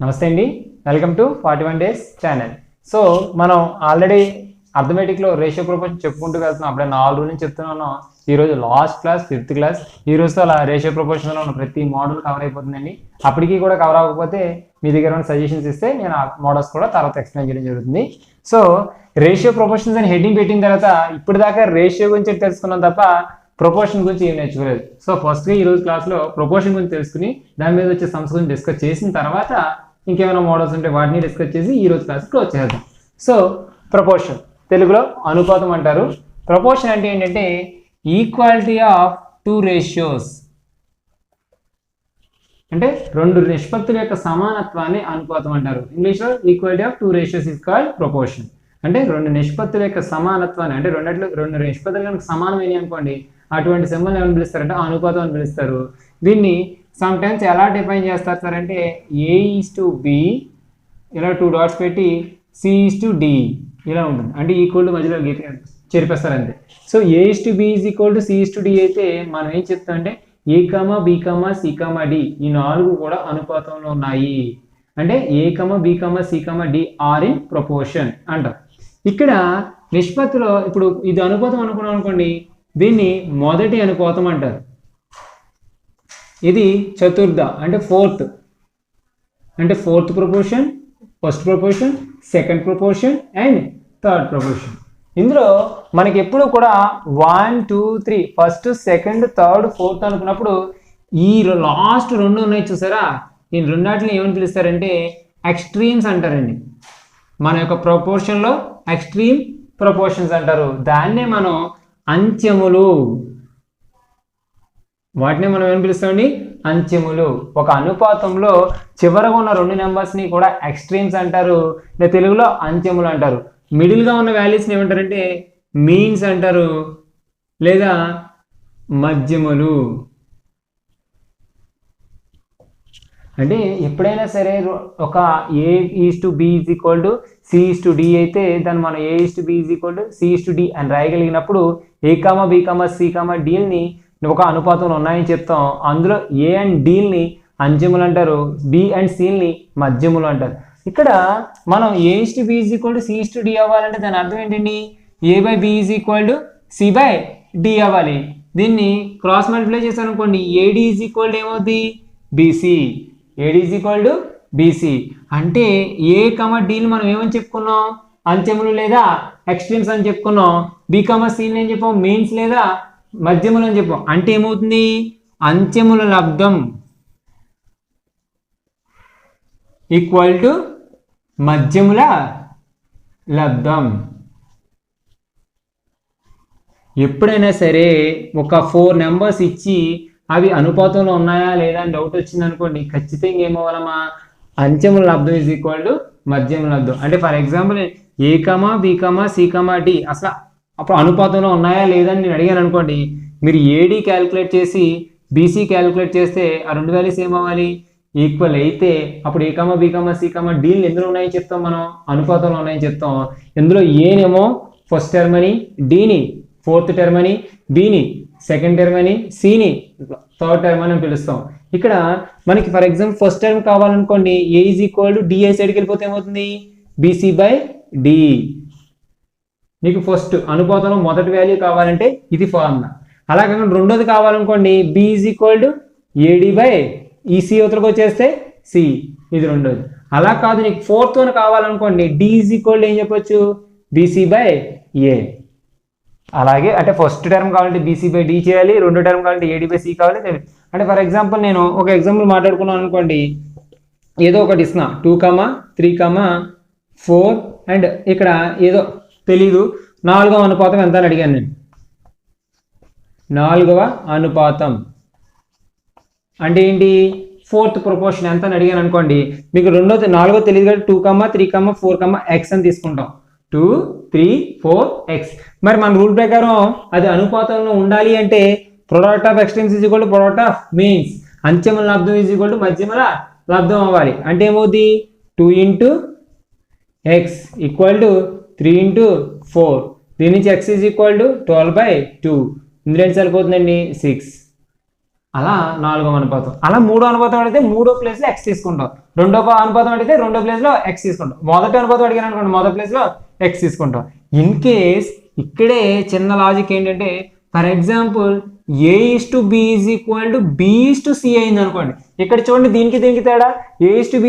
నమస్తే అండి, welcome to 41 days channel. So మనం ఆల్రెడీ అర్థమెటిక్లో రేషియో ప్రపోర్షన్ చెప్పుకుంటూ వెళ్తున్నాం. అప్పుడే 4 రోజులు నుంచి చెప్తున్నాను. ఈరోజు లాస్ట్ క్లాస్ 5th క్లాస్. ఈ రోజుతో అలా రేషియో ప్రపోర్షన్లో ఉన్న ప్రతి మోడల్ కవర్ అయిపోతుందండి. అప్పటికీ కూడా కవర్ అవ్వకపోతే మీ దగ్గర ఉన్న సజెషన్స్ ఇస్తే నేను ఆ మోడల్స్ కూడా తర్వాత ఎక్స్ప్లెయిన్ చేయడం జరుగుతుంది. సో రేషియో ప్రపోర్షన్స్ అని హెడ్డింగ్ పెట్టిన తర్వాత ఇప్పుడు దాకా రేషియో గురించి తెలుసుకున్నాం తప్ప ప్రపోర్షన్ గురించి ఏం నేర్చుకోలేదు. సో ఫస్ట్గా ఈరోజు క్లాస్లో ప్రపోర్షన్ గురించి తెలుసుకుని దాని మీద వచ్చే సమ్స్ గురించి డిస్కస్ చేసిన తర్వాత ఇంకేమైనా మోడల్స్ ఉంటే వాటిని డిస్కస్ చేసి ఈరోజు క్లాస్ క్లోజ్ చేద్దాం. సో ప్రపోర్షన్ తెలుగులో అనుపాతం అంటారు. ప్రపోర్షన్ అంటే ఏంటంటే ఈక్వాలిటీ ఆఫ్ టూ రేషియోస్, అంటే రెండు నిష్పత్తుల యొక్క సమానత్వాన్ని అనుపాతం అంటారు. ఇంగ్లీష్లో equality of two ratios is called proportion. అంటే రెండు నిష్పత్తుల యొక్క సమానత్వాన్ని, అంటే రెండు నిష్పత్తులు కనుక సమానమైన అనుకోండి, అటువంటి సింబల్ ఏమని పిలుస్తారంటే అనుపాతం అని పిలుస్తారు. దీన్ని సమ్ టైమ్స్ ఎలా డిఫైన్ చేస్తారు సార్ అంటే A:B ఇలా 2 డాట్స్ పెట్టి C:D ఇలా ఉంటుంది. అంటే ఈక్వల్ టు మధ్యలో చెరిపేస్తారు అంతే. సో A:B C:D అయితే మనం ఏం చెప్తాం అంటే A,B,C,D ఈ 4 కూడా అనుపాతంలో ఉన్నాయి. అంటే A,B,C,D ఆర్ ఇన్ ప్రపోర్షన్ అంటాం. ఇక్కడ నిష్పత్తిలో ఇప్పుడు ఇది అనుపాతం అనుకున్నాం అనుకోండి, దీన్ని మొదటి అనుపాతం అంటారు. ఇది చతుర్థ అంటే ఫోర్త్, అంటే fourth proportion, first proportion, second proportion and third proportion. ఇందులో మనకి ఎప్పుడు కూడా 1, 2, 3 ఫస్ట్, సెకండ్, థర్డ్, ఫోర్త్ అనుకున్నప్పుడు ఈ లాస్ట్ 2 ఉన్నాయి చూసారా, ఈ రెండాటిని ఏమని పిలుస్తారంటే ఎక్స్ట్రీమ్స్ అంటారండి. మన యొక్క ప్రపోర్షన్లో ఎక్స్ట్రీమ్ ప్రపోర్షన్స్ అంటారు. దాన్నే మనం అంచెములు, వాటిని మనం ఏం పిలుస్తామండి అంచెములు. ఒక అనుపాతంలో చివరగా ఉన్న 2 నెంబర్స్ని కూడా ఎక్స్ట్రీమ్స్ అంటారు, లేదా తెలుగులో అంచెములు అంటారు. మిడిల్గా ఉన్న వాల్యూస్ని ఏమంటారంటే మీన్స్ అంటారు, లేదా మధ్యములు. అంటే ఎప్పుడైనా సరే ఒక A:B C:D అయితే దాన్ని మనం A:B C:D అని రాయగలిగినప్పుడు A,B,C,Dని ఒక అనుపాతంలో ఉన్నాయని చెప్తాం. అందులో A అండ్ Dని అంచెములు అంటారు, B అండ్ Cని మధ్యములు అంటారు. ఇక్కడ మనం A:B C:D అవ్వాలంటే దాని అర్థం ఏంటండి A/B C/D అవ్వాలి. దీన్ని క్రాస్ మల్టిప్లై చేశాను అనుకోండి, AD ఏమవుతుంది BC, AD BC. అంటే A,Dని మనం ఏమని చెప్పుకున్నాం అంచెములు లేదా ఎక్స్ట్రీమ్స్ అని చెప్పుకున్నాం. B,Cని ఏం చెప్పాం మీన్స్ లేదా మధ్యములు అని చెప్పాం. అంటే ఏమవుతుంది అంచెముల లబ్ధం ఈక్వల్ టు మధ్యముల లబ్ధం. ఎప్పుడైనా సరే ఒక 4 నెంబర్స్ ఇచ్చి అవి అనుపాతంలో ఉన్నాయా లేదా అని డౌట్ వచ్చింది అనుకోండి, ఖచ్చితంగా ఏమవ్వాలమ్మా అంచెముల లబ్ధం ఈజ్ ఈక్వల్ టు మధ్యముల లబ్ధం. అంటే ఫర్ ఎగ్జాంపుల్ A,B,C,D అసలు అప్పుడు అనుపాతంలో ఉన్నాయా లేదా అని నేను అడిగాను అనుకోండి, మీరు AD క్యాలిక్యులేట్ చేసి BC క్యాలిక్యులేట్ చేస్తే ఆ 2 వాల్యూస్ ఏమవ్వాలి ఈక్వల్ అయితే అప్పుడు A,B,C,D ఎందులో ఉన్నాయని చెప్తాం, మనం అనుపాతంలో ఉన్నాయని చెప్తాం. ఇందులో ఏనేమో ఫస్ట్ టర్మ్ అని, Dని ఫోర్త్ టర్మ్ అని, Bని సెకండ్ టర్మ్ అని, Cని థర్డ్ టర్మ్ అని పిలుస్తాం. ఇక్కడ మనకి ఫర్ ఎగ్జాంపుల్ ఫస్ట్ టర్మ్ కావాలనుకోండి A=D సైడ్కి వెళ్ళిపోతే ఏమవుతుంది BC/D. నీకు ఫస్ట్ అనుపాతంలో మొదటి వాల్యూ కావాలంటే ఇది ఫార్ములా. అలా కాకుండా రెండోది కావాలనుకోండి B=AD/EC అవతలకు వచ్చేస్తే C, ఇది రెండోది. అలా కాదు నీకు ఫోర్త్ వన్ కావాలనుకోండి D ఏం చెప్పొచ్చు BC/A. అలాగే అంటే ఫస్ట్ టర్మ్ కావాలంటే BC/D చేయాలి, రెండో టర్మ్ కావాలంటే AD/C కావాలి. అంటే ఫర్ ఎగ్జాంపుల్ నేను ఒక ఎగ్జాంపుల్ మాట్లాడుకున్నాను అనుకోండి, ఏదో ఒకటి ఇస్తున్నా 2, 3, 4 అండ్ ఇక్కడ ఏదో తెలీదు 4వ అనుపాతం ఎంత అని అడిగాను నేను. 4వ అనుపాతం అంటే ఏంటి ఫోర్త్ ప్రపోర్షన్ ఎంత అని అడిగాను అనుకోండి, మీకు 4వ తెలియదు కాబట్టి 2, 3, 4 X అని తీసుకుంటాం. 2, 3, 4 X. మరి మన రూల్ ప్రకారం అది అనుపాతంలో ఉండాలి అంటే product of extremes is equal to product of means, అంచెముల లబ్ధం ఈజ్ ఈక్వల్ టు మధ్యముల లబ్ధం అవ్వాలి. అంటే ఏమవుతుంది 2 × X ఈక్వల్ టు 3 × 4. దీని నుంచి X ఈజ్ ఈక్వల్ టు 12/2. ఇందులో ఏం సరిపోతుందండి 6. అలా 4వ అనుపాతం. అలా 3వ అనుపాతం అడిగితే 3వ ప్లేస్లో x తీసుకుంటాం. 2వ అనుపాతం అడిగితే 2వ ప్లేస్లో x తీసుకుంటాం. మొదటి అనుపాతం అడిగాను అనుకోండి, మొదటి ప్లేస్లో x తీసుకుంటాం. ఇన్ కేస్ ఇక్కడే చిన్న లాజిక్ ఏంటంటే, ఫర్ ఎగ్జాంపుల్ a:b = b:c అయింది అనుకోండి. ఇక్కడ చూడండి, దీనికి తేడా a:b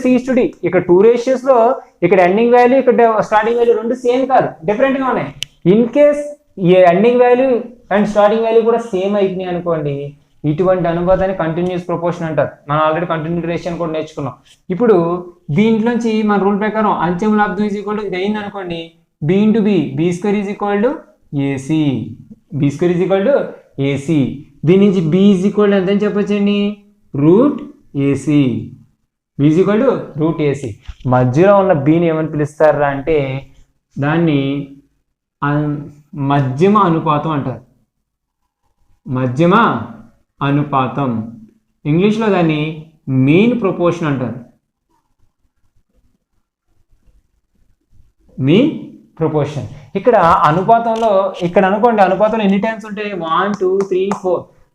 c:d. ఇక్కడ 2 రేషియోస్లో ఇక్కడ ఎండింగ్ వాల్యూ, ఇక్కడ స్టార్టింగ్ వాల్యూ రెండు సేమ్ కాదు, డిఫరెంట్గా ఉన్నాయి. ఇన్ కేస్ ఈ ending value and starting value కూడా సేమ్ అయిపోయినాయి అనుకోండి, ఇటువంటి అనుపాతాన్ని కంటిన్యూస్ ప్రపోర్షన్ అంటారు. మనం ఆల్రెడీ కంటిన్యూటీ రేషియో కూడా నేర్చుకున్నాం. ఇప్పుడు దీంట్లోంచి మన రూల్ ప్రకారం అంచెం లబ్ధం ఇది అయింది అనుకోండి, b × b, b² = ac, b² = ac. దీని నుంచి b = ఎంత అని చెప్పొచ్చండి, √ac, b = √ac. మధ్యలో ఉన్న bని ఏమని పిలుస్తారా అంటే దాన్ని మధ్యమ అనుపాతం అంటారు. మధ్యమ అనుపాతం, ఇంగ్లీష్లో దాన్ని మీన్ ప్రపోర్షన్ అంటారు. Mean proportion. ఇక్కడ అనుపాతంలో ఇక్కడ అనుకోండి, అనుపాతంలో ఎన్ని టైమ్స్ ఉంటాయి, 1 2 3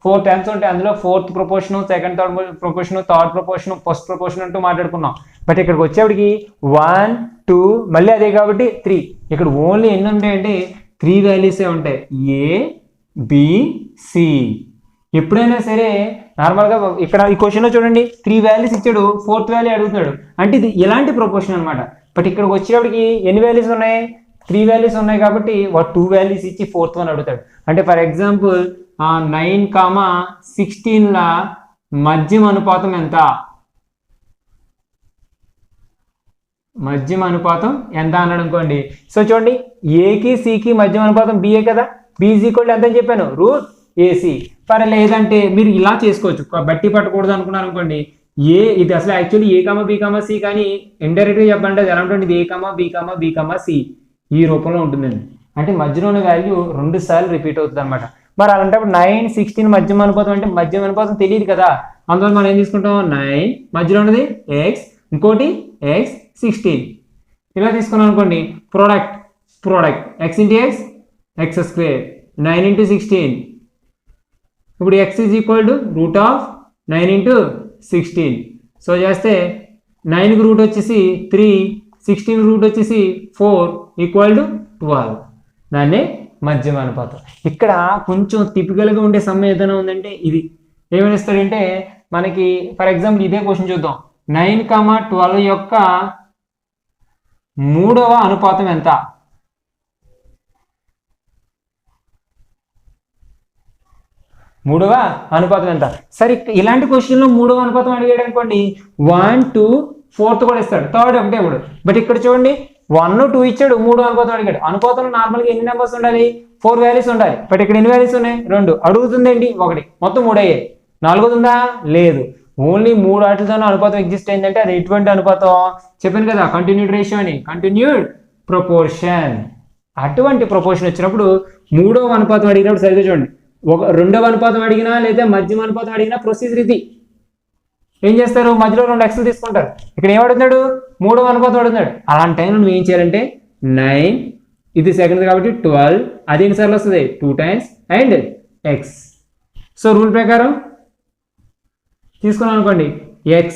4 టైమ్స్ ఉంటాయి. అందులో 4th proportion, 2nd proportion, 3rd proportion, 1st proportion అంటూ మాట్లాడుకున్నాం. బట్ ఇక్కడికి వచ్చేప్పటికి 1 2 మళ్ళీ అదే కాబట్టి 3. ఇక్కడ ఓన్లీ ఎన్ని ఉంటాయంటే 3 వాల్యూసే ఉంటాయి, a b c. ఎప్పుడైనా సరే నార్మల్గా ఇక్కడ ఈ క్వశ్చన్లో చూడండి 3 వాల్యూస్ ఇచ్చాడు, 4th వాల్యూ అడుగుతున్నాడు, అంటే ఇది ఇలాంటి ప్రపోర్షన్ అనమాట. బట్ ఇక్కడికి వచ్చేటప్పటికి ఎన్ని వాల్యూస్ ఉన్నాయి, 3 వాల్యూస్ ఉన్నాయి కాబట్టి 2 వాల్యూస్ ఇచ్చి 4th వన్ అడుగుతాడు. అంటే ఫర్ ఎగ్జాంపుల్ 9,16ల మధ్యమ అనుపాతం ఎంత, మధ్యమ అనుపాతం ఎంత అన్నాడు అనుకోండి. సో చూడండి, ఏకి సికి మధ్యమ అనుపాతం బిఏ కదా, b = ఎంత అని చెప్పాను, √ac. మరి లేదంటే మీరు ఇలా చేసుకోవచ్చు, బట్టి పట్టకూడదు అనుకున్నారు అనుకోండి, ఇది అసలు యాక్చువల్లీ a, b, c కానీ ఇండైరెక్ట్గా చెప్పాలంటే అది ఎలా ఉంటుంది, a, b, c ఈ రూపంలో ఉంటుందండి. అంటే మధ్యలో ఉన్న వాల్యూ 2 సార్లు రిపీట్ అవుతుంది అనమాట. మరి అలాంటప్పుడు 9 16 మధ్యమ అనుపాతం అంటే మధ్యమ అనుపాతం తెలియదు కదా, అందువల్ల మనం ఏం తీసుకుంటాం, 9 మధ్యలో ఉన్నది x, ఇంకోటి x 16 ఇలా తీసుకున్నాం అనుకోండి. Product x × x, x², 9 × 16. ఇప్పుడు x = √9 × 16. సో చేస్తే 9కి రూట్ వచ్చేసి 3, 16 రూట్ వచ్చేసి 4 = 12. దాన్ని మధ్యమ అనుపాతం. ఇక్కడ కొంచెం టిపికల్గా ఉండే సమ్ ఏదైనా ఉందంటే ఇది ఏమని ఇస్తాడంటే మనకి, ఫర్ ఎగ్జాంపుల్ ఇదే క్వశ్చన్ చూద్దాం, 9,12 యొక్క 3వ అనుపాతం ఎంత, 3వ అనుపాతం ఎంత. సరే ఇలాంటి క్వశ్చన్లో 3వ అనుపాతం అడిగాడు అనుకోండి, 1 2 4th కూడా ఇస్తాడు, 3rd ఒకటే ఇప్పుడు. బట్ ఇక్కడ చూడండి 1 2 ఇచ్చాడు, 3వ అనుపాతం అడిగాడు. అనుపాతంలో నార్మల్గా ఎన్ని నెంబర్స్ ఉండాలి, 4 వాల్యూస్ ఉండాలి. బట్ ఇక్కడ ఎన్ని వాల్యూస్ ఉన్నాయి, 2. అడుగుతుంది ఏంటి, 1, మొత్తం 3 అయ్యాయి. 4ది ఉందా, లేదు. ఓన్లీ 3 వాటితోనే అనుపాతం ఎగ్జిస్ట్ అయిందంటే అది ఎటువంటి అనుపాతం, చెప్పాను కదా కంటిన్యూడ్ రేషియో అని, కంటిన్యూడ్ ప్రపోర్షన్. అటువంటి ప్రపోర్షన్ వచ్చినప్పుడు 3వ అనుపాతం అడిగినప్పుడు సరిగ్గా చూడండి, 2వ అనుపాతం అడిగినా లేదా మధ్యమ అనుపాతం అడిగినా ప్రొసీజర్ ఇది. ఏం చేస్తారు, మధ్యలో 2 x'లు తీసుకుంటారు. ఇక్కడ ఏమడుగుతున్నాడు, 3వ అనుపాతం అడుగుతున్నాడు. అలాంటి టైంలో నువ్వు ఏం చేయాలంటే 9, ఇది సెకండ్ కాబట్టి 12, అది ఎన్నిసార్లు వస్తుంది, 2 times and x. So rule ప్రకారం తీసుకున్నాం అనుకోండి, x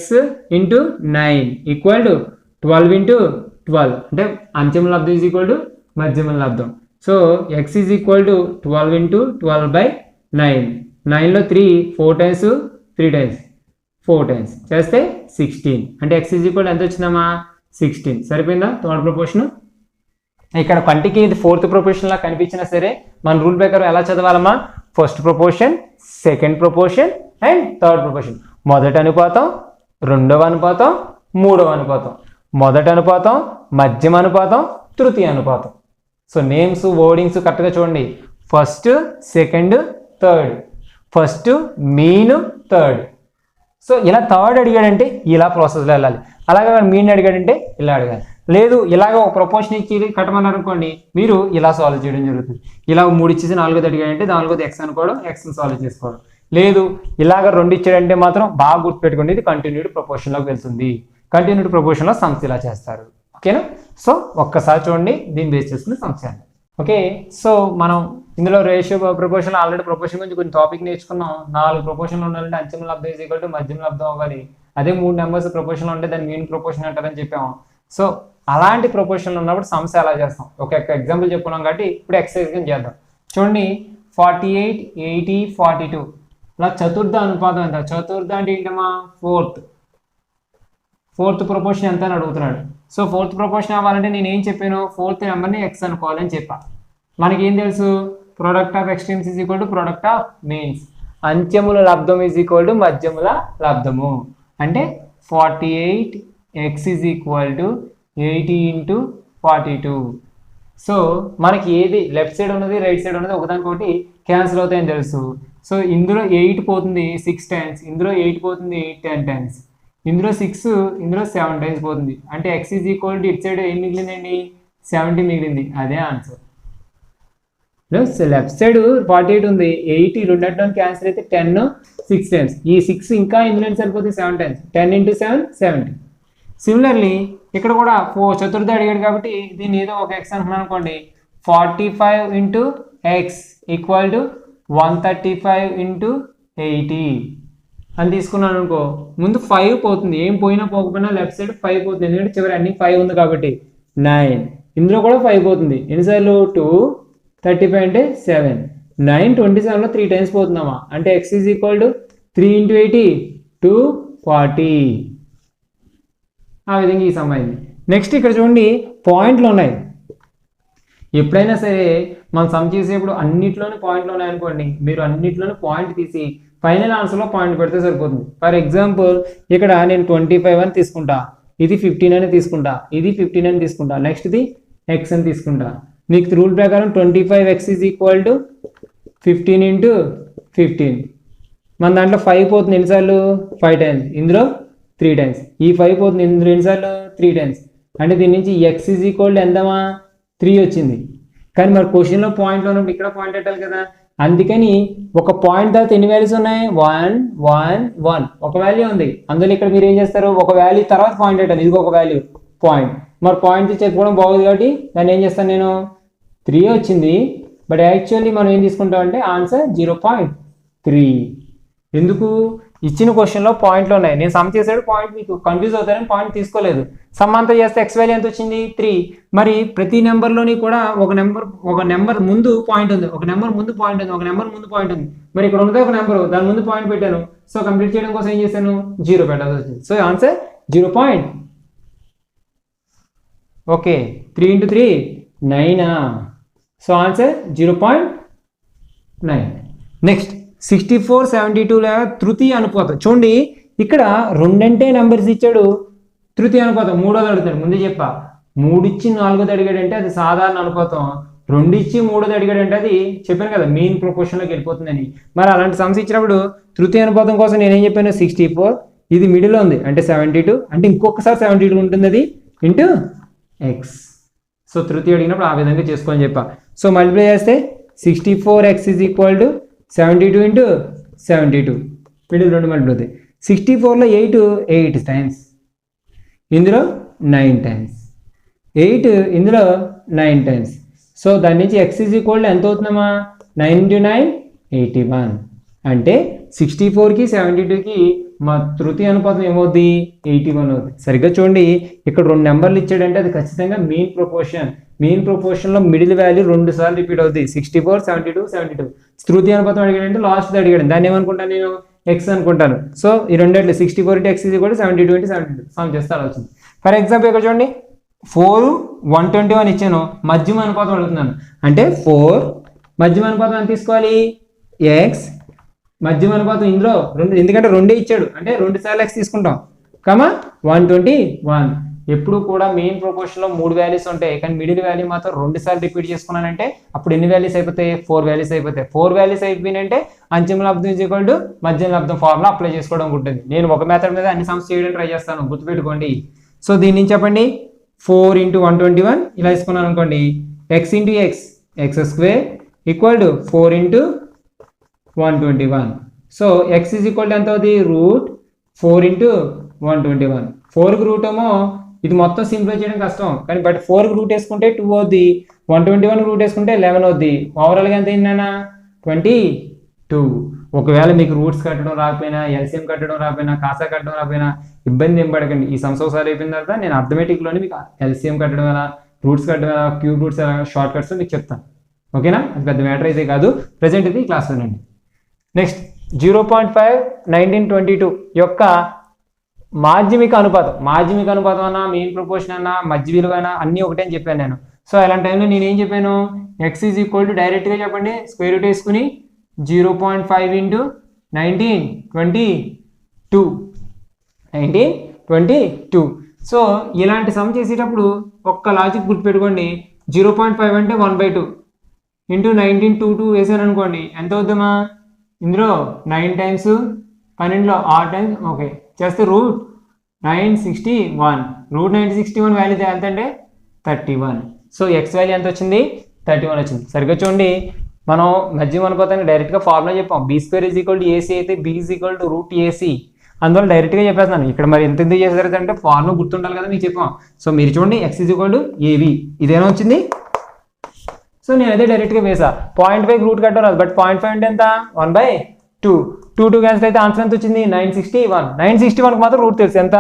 × 9 = 12 × 12 అంటే అంచెమ లబ్ధం మధ్యమ లబ్ధం. So x = 12 × 12/9. 9లో 3 4 times 3 times 4 times చేస్తే 16. అంటే x = ఎంత వచ్చిందమ్మా, 16. సరిపోయిందా 3rd ప్రపోర్షన్. ఇక్కడ కంటికి ఇది 4th ప్రపోర్షన్ లా కనిపించినా సరే మన రూల్ ప్రకారం ఎలా చదవాలమ్మా, 1st proportion, 2nd proportion and 3rd proportion. మొదటి అనుపాతం, 2వ అనుపాతం, 3వ అనుపాతం. మొదటి అనుపాతం, మధ్యమ అనుపాతం, తృతీయ అనుపాతం. సో నేమ్స్ వర్డింగ్స్ కరెక్ట్గా చూడండి, 1st 2nd 3rd, 1st mean 3rd. So ఇలా 3rd అడిగాడంటే ఇలా ప్రాసెస్లో వెళ్ళాలి, అలాగే మీన్ అడిగాడంటే ఇలా అడగాలి. లేదు ఇలాగ ఒక ప్రపోర్షన్ ఇచ్చి కట్టమన్నారు అనుకోండి, మీరు ఇలా సాల్వ్ చేయడం జరుగుతుంది. ఇలా 3 ఇచ్చేసి 4ది అడిగాడంటే 4ది x అనుకోవడం, xని సాల్వ్ చేసుకోవడం. లేదు ఇలాగ 2 ఇచ్చాడంటే మాత్రం బాగా గుర్తుపెట్టుకోండి, ఇది కంటిన్యూడ్ ప్రపోర్షన్లోకి వెళ్తుంది. కంటిన్యూడ్ ప్రపోర్షన్లో సమ్స్ ఇలా చేస్తారు, ఓకేనా. సో ఒక్కసారి చూడండి, దీన్ని బేస్ చేసుకుని సమ్స్ చేయాలి. ఓకే, సో మనం ఇందులో రేషియో ప్రపోర్షన్ ఆల్రెడీ ప్రపోర్షన్ గురించి కొన్ని టాపిక్ నేర్చుకున్నాం. 4 ప్రపోర్షన్లు ఉండాలంటే అంతిమ లబ్ధం ఈజ్ ఈక్వల్ టు మధ్యమ లబ్ధం అవ్వాలి. అదే 3 నెంబర్స్ ప్రపోర్షన్ ఉంటే దాన్ని మీన్ ప్రపోర్షన్ అంటారని చెప్పాము. సో అలాంటి ప్రపోర్షన్లు ఉన్నప్పుడు సమస్య ఎలా చేస్తాం, ఒక ఎగ్జాంపుల్ చెప్పుకున్నాం కాబట్టి ఇప్పుడు ఎక్సర్సైజ్ కింద చేద్దాం. చూడండి 48, 80, 42 ఇలా చతుర్థ అనుపాతం ఎంత? చతుర్థ అంటే ఏంటమ్మా? ఫోర్త్ ప్రపోర్షన్ ఎంత అని అడుగుతున్నాడు. సో ఫోర్త్ ప్రపోర్షన్ అవ్వాలంటే నేను ఏం చెప్పాను? ఫోర్త్ నెంబర్ని ఎక్స్ అనుకోవాలని చెప్పా. మనకి ఏం తెలుసు? Product of extremes is equal to product of means. అంత్యముల లబ్ధం ఈజ్ ఈక్వల్ టు మధ్యముల లబ్ధము. అంటే 48x is equal to 80 × 42. So మనకి ఏది లెఫ్ట్ సైడ్ ఉన్నది రైట్ సైడ్ ఉన్నది ఒకదానికొకటి క్యాన్సిల్ అవుతాయని తెలుసు. సో ఇందులో 8 పోతుంది 6 టైమ్స్, ఇందులో 8 పోతుంది 10 టైమ్స్, ఇందులో 6, ఇందులో 7 టైమ్స్ పోతుంది. అంటే x ఈజ్ ఈక్వల్ టు ఇటు సైడ్ ఏం మిగిలిందండి? 70 మిగిలింది. అదే ఆన్సర్. లెఫ్ట్ సైడ్ 48 ఉంది, 8 రెండింటిలో క్యాన్సిల్ అయితే 10, 6 టైమ్స్. ఈ 6 ఇంకా ఇందులో సరిపోతుంది 7 టైమ్స్. 10 × 7 70. సిమిలర్లీ ఇక్కడ కూడా చతుర్థ అడిగాడు కాబట్టి దీన్ని ఏదో ఒక ఎక్స్ అనుకున్నాను అనుకోండి. 45 × x ఈక్వల్ టు 135 × 80 అని తీసుకున్నాను అనుకో. ముందు 5 పోతుంది, ఏం పోయినా పోకపోయినా లెఫ్ట్ సైడ్ 5 పోతుంది, ఎందుకంటే చివరి అన్ని 5 ఉంది కాబట్టి. 9 ఇందులో కూడా 5 పోతుంది. ఎన్నిసార్లు? 2, 35 అంటే 7. 9 27లో 3 టైమ్స్ పోతుందమ్మా. అంటే x ఈజ్ ఈక్వల్ టు 3 × 80 240. ఆ విధంగా ఈ సమ్ అయింది. నెక్స్ట్ ఇక్కడ చూడండి పాయింట్లు ఉన్నాయి. ఎప్పుడైనా సరే మనం సమ్ చేసేప్పుడు అన్నిట్లోనే పాయింట్లు ఉన్నాయనుకోండి, మీరు అన్నిట్లోనే పాయింట్ తీసి ఫైనల్ ఆన్సర్లో పాయింట్ పెడితే సరిపోతుంది. ఫర్ ఎగ్జాంపుల్ ఇక్కడ నేను 25 అని తీసుకుంటా, ఇది 15 అని తీసుకుంటా, ఇది 15 అని తీసుకుంటా, నెక్స్ట్ ఇది x అని తీసుకుంటా. నీకు రూల్ ప్రకారం 25x ఈజ్ ఈక్వల్ టు 15 × 15. మన దాంట్లో 5 పోతుంది ఎన్నిసార్లు? 5 టైమ్స్. ఇందులో 3 టైమ్స్. ఈ 5 పోతుంది ఇందులో ఎన్నిసార్లు? 3 టైమ్స్. అంటే దీని నుంచి x ఈజ్ ఈక్వల్ టు ఎంతమా? 3 వచ్చింది. కానీ మరి క్వశ్చన్లో పాయింట్లో ఉన్నప్పుడు ఇక్కడ పాయింట్ పెట్టాలి కదా. అందుకని ఒక పాయింట్ తర్వాత ఎన్ని వాల్యూస్ ఉన్నాయి? 1 1 1 ఒక వాల్యూ ఉంది. అందులో ఇక్కడ మీరు ఏం చేస్తారు? ఒక వాల్యూ తర్వాత పాయింట్ పెట్టాలి. ఇది ఒక వాల్యూ పాయింట్. మరి పాయింట్ చెప్పుకోవడం బాగుంది కాబట్టి దాన్ని ఏం చేస్తాను నేను? 3 వచ్చింది. బట్ యాక్చువల్లీ మనం ఏం తీసుకుంటాం అంటే ఆన్సర్ 0.3. ఎందుకు? ఇచ్చిన క్వశ్చన్లో పాయింట్లు ఉన్నాయి. నేను సమ్ చేసాడు పాయింట్ మీకు కన్ఫ్యూజ్ అవుతారని పాయింట్ తీసుకోలేదు. సమ్ అంతా చేస్తే ఎక్స్ వాల్యూ ఎంత వచ్చింది? 3. మరి ప్రతి నెంబర్లోని కూడా ఒక నెంబర్ ముందు పాయింట్ ఉంది, ఒక నెంబర్ ముందు పాయింట్ ఉంది, ఒక నెంబర్ ముందు పాయింట్ ఉంది. మరి ఇక్కడ ఉన్నది ఒక నెంబర్, దాని ముందు పాయింట్ పెట్టాను. సో కంప్లీట్ చేయడం కోసం ఏం చేశాను? 0 పెట్టాల్సి వచ్చింది. So answer 0. Okay 3 × 3 9. So answer 0.9. Next 64, 72 తృతీయ అనుపాతం. చూడండి ఇక్కడ 2 అంటే నెంబర్స్ ఇచ్చాడు, తృతీయ అనుపాతం 3వది అడుగుతాడు. ముందే చెప్పా 3 ఇచ్చి 4వది అడిగాడంటే అది సాధారణ అనుపాతం, 2 ఇచ్చి 3వది అడిగాడంటే అది చెప్పాను కదా మీన్ ప్రపోర్షన్లోకి వెళ్ళిపోతుందని. మరి అలాంటి సమస్య ఇచ్చినప్పుడు తృతీయ అనుపాతం కోసం నేనేం చెప్పాను? 64, ఇది మిడిల్లో ఉంది అంటే 72, అంటే ఇంకొకసారి 72 ఉంటుంది అది ఇంటూ x. సో తృతీయ అడిగినప్పుడు ఆ విధంగా చేసుకోని చెప్పా. సో మల్టిప్లై చేస్తే 64x is equal to 72 × 72 middle 2 multiply అవుతాయి. 64లో 8 టైమ్స్, ఇందులో 9 టైమ్స్, 8 ఇందులో 9 టైమ్స్. సో దాని నుంచి x ఈజ్ ఈక్వల్ టు ఎంత అవుతుందమ్మా? 9 × 9 81. అంటే 64కి 72కి మా తృతీయ అనుపాతం ఏమవుద్ది? 81 అవుతుంది. సరిగ్గా చూడండి ఇక్కడ 2 నెంబర్లు ఇచ్చాడంటే అది ఖచ్చితంగా మీన్ ప్రపోర్షన్. మీన్ ప్రపోర్షన్లో మిడిల్ వాల్యూ 2 సార్లు రిపీట్ అవుతుంది. 64, 72, 72. తృతీయ అనుపాతం అడిగాడంటే లాస్ట్ అడిగాడు, దాన్ని ఏమనుకుంటాను నేను? ఎక్స్ అనుకుంటాను. సో ఈ రెండేట్లు 64 × x is equal to 72 × 72 some చేస్తే అలా వచ్చింది. ఫర్ ఎగ్జాంపుల్ ఇక్కడ చూడండి 4 121 ఇచ్చాను, మధ్యమ అనుపాతం అడుగుతున్నాను. అంటే 4 మధ్యమ అనుపాతం ఎంత తీసుకోవాలి? x మధ్యమ అనుపాతం ఇందులో 2, ఎందుకంటే 2 ఇచ్చాడు అంటే 2 సార్లు x తీసుకుంటాం, 121. ఎప్పుడు కూడా మెయిన్ ప్రపోర్షన్లో 3 వాల్యూస్ ఉంటాయి, కానీ మిడిల్ వాల్యూ మాత్రం 2 సార్లు రిపీట్ చేసుకున్నానంటే అప్పుడు ఎన్ని వాల్యూస్ అయిపోతాయి? 4 వాల్యూస్ అయిపోతాయి. 4 వాల్యూస్ అయిపోయినంటే అంతిమ లబ్ధం ఈజ్ ఈక్వల్ టు మధ్యమ లబ్ధం ఫార్ములా అప్లై చేసుకోవడం ఉంటుంది. నేను ఒక మెథడ్ మీద అన్ని సమ్స్ చేయడానికి ట్రై చేస్తాను, గుర్తుపెట్టుకోండి. సో దీని నుంచి చెప్పండి 4 × 121 ఇలా తీసుకున్నాను అనుకోండి, x × x² equal to 4 × 121. So x is equal to ఎంత అవుతుంది? √4 × 121. 4కి రూట్ ఏమో ఇది మొత్తం సింప్లిఫై చేయడం కష్టం, కానీ బట్ 4కి రూట్ వేసుకుంటే 2 అవుద్ది. 121 రూట్ వేసుకుంటే 11 అవుద్ది. ఓవరాల్గా ఎంత అయిందన్నా 22. ఒకవేళ మీకు రూట్స్ కట్టడం రాకపోయినా, ఎల్సిఎం కట్టడం రాకపోయినా, కాసా కట్టడం రాకపోయినా ఇబ్బంది ఏం పడకండి. ఈ సమ్స్ ఒకసారి అయిపోయిన తర్వాత నేను అర్థమెటిక్లోని మీకు ఎల్సిఎం కట్టడం ఎలా, రూట్స్ కట్టడం ఎలా, క్యూబ్ రూట్స్ ఎలా, షార్ట్ కట్స్ మీకు చెప్తాను. ఓకేనా? అది పెద్ద మ్యాటర్ అయితే కాదు. ప్రజెంట్ ఇది క్లాస్లోనండి. నెక్స్ట్ 0.5 1922 యొక్క మాధ్యమిక అనుపాతం. మాధ్యమిక అనుపాతం అన్నా, మెయిన్ ప్రపోర్షన్ అన్నా, మధ్య విలువ అయినా అన్నీ ఒకటే అని చెప్పాను నేను. సో అలాంటి టైంలో నేను ఏం చెప్పాను, ఎక్స్ ఈజ్ ఈక్వల్ టు డైరెక్ట్గా చెప్పండి, స్క్వేర్ రూట్ వేసుకుని 0.5 ఇంటూ 1922. సో ఇలాంటి సమ్ చేసేటప్పుడు ఒక్క లాజిక్ గుర్తుపెట్టుకోండి. 0.5 అంటే 1/2 ఇంటూ 1922 వేసాను అనుకోండి, ఎంత అవుతుందమ్మా? ఇందులో 9 టైమ్స్, 12లో 6 టైమ్స్, ఓకే చేస్తే రూట్ 961. రూట్ 961 వాల్యూ ఎంత అంటే 31. సో ఎక్స్ వాల్యూ ఎంత వచ్చింది? 31 వచ్చింది. సరిగ్గా చూడండి, మనం మధ్య అనుపాతాన్ని డైరెక్ట్గా ఫార్ములా చెప్పాం. b² = AC అయితే b = √AC. అందువల్ల డైరెక్ట్గా చెప్పేస్తున్నాను. ఇక్కడ మరి ఎంత ఎందుకు చేశారు అంటే ఫార్ములా గుర్తుండాలి కదా, మీకు చెప్పాం. సో మీరు చూడండి, x = AB ఇదేనా వచ్చింది. సో నేను అదే డైరెక్ట్గా వేసా. 0.5 రూట్ కట్టడం రాదు, బట్ 0.5 అంటే ఎంత? 1/2. 2 క్యాన్సిల్ అయితే ఆన్సర్ ఎంత వచ్చింది? 961. 961కి మాత్రం రూట్ తెలుసు, ఎంత?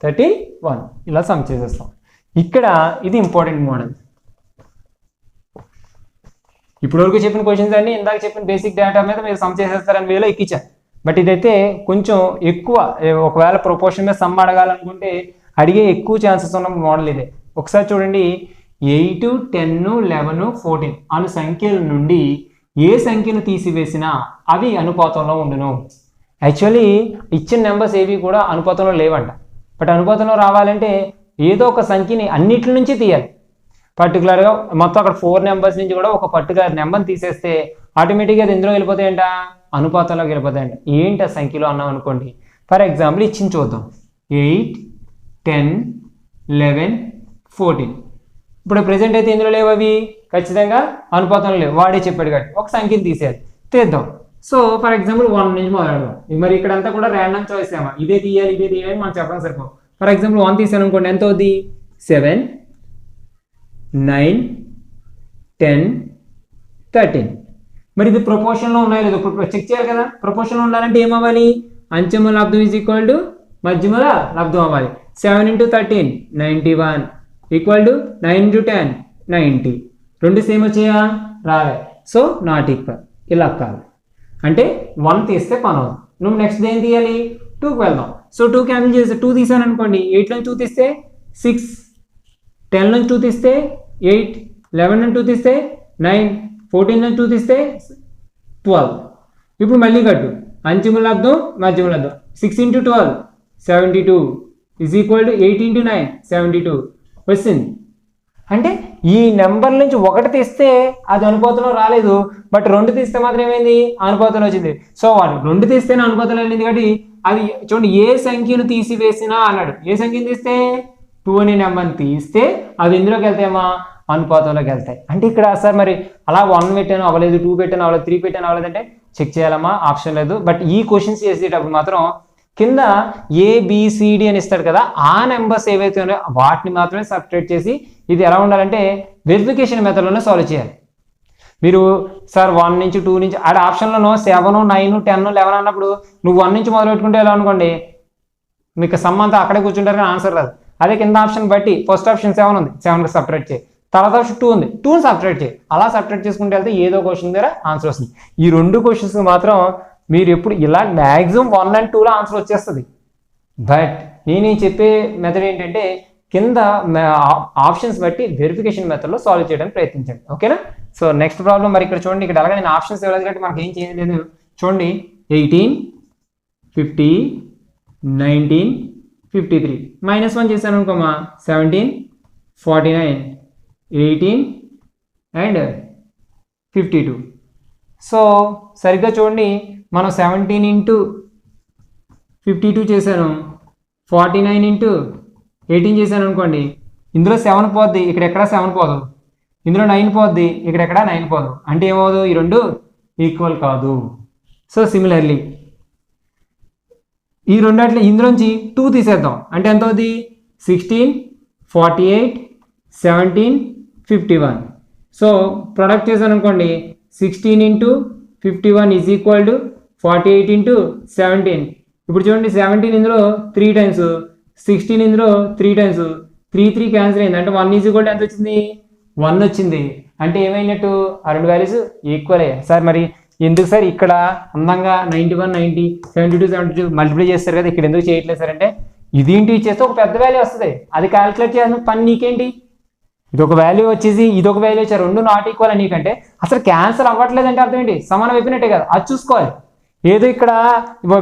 31. ఇలా సమ్ చేసేస్తాం. ఇక్కడ ఇది ఇంపార్టెంట్ మోడల్. ఇప్పటివరకు చెప్పిన క్వశ్చన్స్ అన్ని ఇందాక చెప్పిన బేసిక్ డేటా మీద మీరు సమ్ చేసేస్తారని వేలో ఎక్కించాను. బట్ ఇదైతే కొంచెం ఎక్కువ, ఒకవేళ ప్రొపోర్షన్ మీద సమ్ అడగాలనుకుంటే అడిగే ఎక్కువ ఛాన్సెస్ ఉన్న మోడల్ ఇదే. ఒకసారి చూడండి, 8, 10, 11, 14 అను సంఖ్యల నుండి ఏ సంఖ్యను తీసివేసినా అవి అనుపాతంలో ఉండును. యాక్చువల్లీ ఇచ్చిన నెంబర్స్ ఏవి కూడా అనుపాతంలో లేవంట. బట్ అనుపాతంలో రావాలంటే ఏదో ఒక సంఖ్యని అన్నిటి నుంచి తీయాలి. పర్టికులర్గా మొత్తం అక్కడ 4 నెంబర్స్ నుంచి కూడా ఒక పర్టికులర్ నెంబర్ని తీసేస్తే ఆటోమేటిక్గా అది ఎందులో వెళ్ళిపోతాయంట? అనుపాతంలోకి వెళ్ళిపోతాయంట. ఏంటి ఆ సంఖ్యలో అన్నాం అనుకోండి. ఫర్ ఎగ్జాంపుల్ ఇచ్చింది చూద్దాం. 8, 10, 11, 14. ఇప్పుడు ప్రెజెంట్ అయితే ఇందులో లేవు, అవి ఖచ్చితంగా అనుపాతంలో లేవు. వాడే చెప్పాడు కాబట్టి ఒక సంఖ్యను తీసేయాలి, తీద్దాం. సో ఫర్ ఎగ్జాంపుల్ 1 నుంచి మొదలెడదాం. మరి ఇక్కడంతా కూడా ర్యాండమ్ చాయిస్ ఏమో, ఇదే తీయాలి ఇదే తీయాలి మనం చెప్పడం సరిపో. ఫర్ ఎగ్జాంపుల్ 1 తీసాను అనుకోండి, ఎంత అవుద్ది? 7, 9, 10, 13. మరి ఇది ప్రపోర్షన్లో ఉన్నాయో లేదో ఇప్పుడు చెక్ చేయాలి కదా. ప్రపోర్షన్లో ఉండాలంటే ఏమవ్వాలి? అంచెమ లబ్ధం ఈజ్ ఈక్వల్ టు మధ్యమల లబ్ధం అవ్వాలి. 7 × 13 91 ఈక్వల్ టు 9 × 10 90. రెండు సేమ్ వచ్చాయా? రాలే. So not equal. ఇలా కాదు అంటే 1 తీస్తే పని అవుతుంది. నువ్వు నెక్స్ట్ ఏం తీయాలి? 2కి వెళ్దాం. సో 2 క్యాన్సిల్ చేస్తే 2 తీసాను అనుకోండి, 8 నుంచి 2 తీస్తే 6, 10 నుంచి 2 తీస్తే 8, 11 నుంచి 2 తీస్తే 9, 14 నుంచి 2 తీస్తే 12. ఇప్పుడు మళ్ళీ కట్టు, అంచెముల లబ్ధం మధ్యముల లబ్ధం. 6 × 12 72 ఈజ్ ఈక్వల్ టు 8 × 9 72 వచ్చింది. అంటే ఈ నెంబర్ నుంచి 1 తీస్తే అది అనుపాతంలో రాలేదు, బట్ 2 తీస్తే మాత్రం ఏమైంది? అనుపాతంలో వచ్చింది. సో వాడు 2 తీస్తేనే అనుపాతంలో వెళ్ళింది కాబట్టి అది చూడండి, ఏ సంఖ్యను తీసివేసినా అన్నాడు. ఏ సంఖ్యను తీస్తే? 2 అనే నెంబర్ని తీస్తే అవి ఎందులోకి వెళ్తాయమ్మా? అనుపాతంలోకి వెళ్తాయి. అంటే ఇక్కడ సార్ మరి అలా 1 పెట్టాను అవ్వలేదు, 2 పెట్టాను అవ్వలేదు, 3 పెట్టాను అవ్వలేదు అంటే చెక్ చేయాలమ్మా, ఆప్షన్ లేదు. బట్ ఈ క్వశ్చన్స్ చేసేటప్పుడు మాత్రం కింద ABCD అని ఇస్తాడు కదా, ఆ నెంబర్స్ ఏవైతే ఉన్నాయో వాటిని మాత్రమే సబ్ట్రాక్ట్ చేసి ఇది ఎలా ఉండాలంటే వెరిఫికేషన్ మెథడ్లోనే సాల్వ్ చేయాలి. మీరు సార్ 1 నుంచి 2 నుంచి ఆడ ఆప్షన్లో 7, 9, 10, 11 అన్నప్పుడు నువ్వు 1 నుంచి మొదలు పెట్టుకుంటే ఎలా అనుకోండి, మీకు సమ్ అంతా అక్కడే కూర్చుంటారు కానీ ఆన్సర్ రాదు. అదే కింద ఆప్షన్ బట్టి ఫస్ట్ ఆప్షన్ 7 ఉంది, 7కి సబ్ట్రాక్ట్ చేయి. తర్వాత ఆప్షన్ 2 ఉంది, 2ని సబ్ట్రాక్ట్ చేయి. అలా సబ్ట్రాక్ట్ చేసుకుంటే వెళ్తే ఏదో క్వశ్చన్ దగ్గర ఆన్సర్ వస్తుంది. ఈ 2 క్వశ్చన్స్ మాత్రం మీరు ఎప్పుడు ఇలా మ్యాక్సిమం 1 and 2లో ఆన్సర్ వచ్చేస్తుంది. బట్ నేను చెప్పే మెథడ్ ఏంటంటే కింద ఆప్షన్స్ బట్టి వెరిఫికేషన్ మెథడ్లో సాల్వ్ చేయడానికి ప్రయత్నించండి. ఓకేనా? సో నెక్స్ట్ ప్రాబ్లం మరి ఇక్కడ చూడండి, ఇక్కడ అలాగే నేను ఆప్షన్స్ ఇవ్వలేదు కాబట్టి మనకి ఏం చేయలేదు. చూడండి 18, 50, 19, 53 -1 చేశాను అనుకోమా, 17, 49, 18 and 52. సో సరిగ్గా చూడండి, మనం 17 × 52 చేశాను, 49 × 18 చేశాను అనుకోండి. ఇందులో 7 పోద్ది, ఇక్కడ ఎక్కడ 7 పోదు. ఇందులో 9 పోద్ది, ఇక్కడ ఎక్కడ 9 పోదు. అంటే ఏమవుదు? ఈ 2 ఈక్వల్ కాదు. సో సిమిలర్లీ ఈ రెండాట్లో ఇందులోంచి 2 తీసేద్దాం. అంటే ఎంత అవుతుంది? 16, 48, 17, 51. సో ప్రొడక్ట్ చేశాను అనుకోండి 16 into 51 is equal to 48 into 17. ఇప్పుడు చూడండి 17 ఇందులో 3 టైమ్స్, 16 ఇందులో 3 టైమ్స్, 3 క్యాన్సిల్ అయింది. అంటే 1 ఈజ్ ఈక్వల్ టు ఎంత వచ్చింది? 1 వచ్చింది. అంటే ఏమైనట్టు? ఆ రెండు వాల్యూస్ ఈక్వల్ అయ్యాయి. సార్ మరి ఎందుకు సార్ ఇక్కడ అందంగా 91, 90, 72, 72 మల్టిప్లై చేస్తారు కదా, ఇక్కడ ఎందుకు చేయట్లేదు సార్ అంటే, ఇది ఇంటూ ఇచ్చేస్తే ఒక పెద్ద వాల్యూ వస్తుంది, అది క్యాలిక్యులేట్ చేయాల్సిన పని నీకేంటి? ఇది ఒక వాల్యూ వచ్చేసి ఇది ఒక వాల్యూ వచ్చారు, రెండు నాట్ ఈక్వల్ అని నీకంటే అసలు క్యాన్సల్ అవ్వట్లేదు అంటే అర్థం ఏంటి? సమానం అయిపోయినట్టే కదా, అది చూసుకోవాలి. ఏదో ఇక్కడ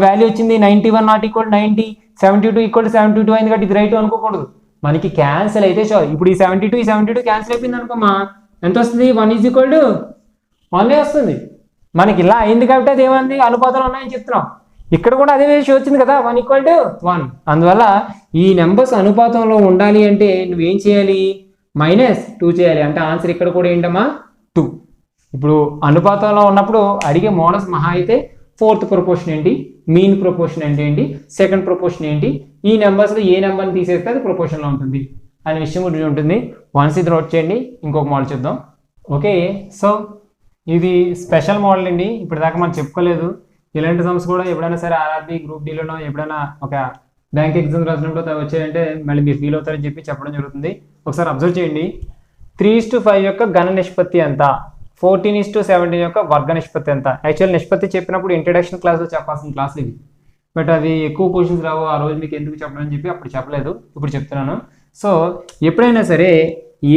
వాల్యూ వచ్చింది 91 నాట్ ఈక్వల్ 90, 72 ఈక్వల్ 72 అయింది కాబట్టి ఇది రైట్ అనుకోకూడదు. మనకి క్యాన్సిల్ అయితే చాలు. ఇప్పుడు ఈ 72 క్యాన్సిల్ అయిపోయింది అనుకోమా, ఎంత వస్తుంది? 1 ఈజ్ ఈక్వల్ టు 1 వస్తుంది. మనకి ఇలా అయింది కాబట్టి అది ఏమైంది? అనుపాతాలు ఉన్నాయని చెప్తున్నాం. ఇక్కడ కూడా అదే విషయం వచ్చింది కదా, 1 ఈక్వల్ టు 1. అందువల్ల ఈ నెంబర్స్ అనుపాతంలో ఉండాలి అంటే నువ్వేం చేయాలి? -2 చేయాలి. అంటే ఆన్సర్ ఇక్కడ కూడా ఏంటమ్మా? 2. ఇప్పుడు అనుపాతంలో ఉన్నప్పుడు అడిగే మోడల్స్ మహా అయితే ఫోర్త్ ప్రపోర్షన్ ఏంటి, మీన్ ప్రపోర్షన్ అంటే ఏంటి, సెకండ్ ప్రపోర్షన్ ఏంటి, ఈ నెంబర్స్లో ఏ నెంబర్ని తీసేస్తే అది ప్రపోర్షన్లో ఉంటుంది అనే విషయం గురించి ఉంటుంది. వన్స్ ఇది నోట్ చేయండి. ఇంకొక మోడల్ చూద్దాం. ఓకే, సో ఇది స్పెషల్ మోడల్ అండి. ఇప్పటిదాకా మనం చెప్పుకోలేదు. ఇలాంటి సమ్స్ కూడా ఎప్పుడైనా సరే ఆర్ఆర్బీ గ్రూప్ డీలోనో ఎప్పుడైనా ఒక బ్యాంక్ ఎగ్జామ్ రాసినప్పుడు వచ్చాయంటే మళ్ళీ మీరు ఫీల్ అవుతారని చెప్పి చెప్పడం జరుగుతుంది. ఒకసారి అబ్జర్వ్ చేయండి. 3:5 యొక్క ఘన నిష్పత్తి ఎంత, 14:17 యొక్క వర్గ నిష్పత్తి ఎంత? యాక్చువల్ నిష్పత్తి చెప్పినప్పుడు ఇంట్రడక్షన్ క్లాస్లో చెప్పాల్సిన క్లాస్ ఇది, బట్ అవి ఎక్కువ క్వశ్చన్స్ రావు ఆ రోజు, మీకు ఎందుకు చెప్పడం అని చెప్పి అప్పుడు చెప్పలేదు, ఇప్పుడు చెప్తున్నాను. సో ఎప్పుడైనా సరే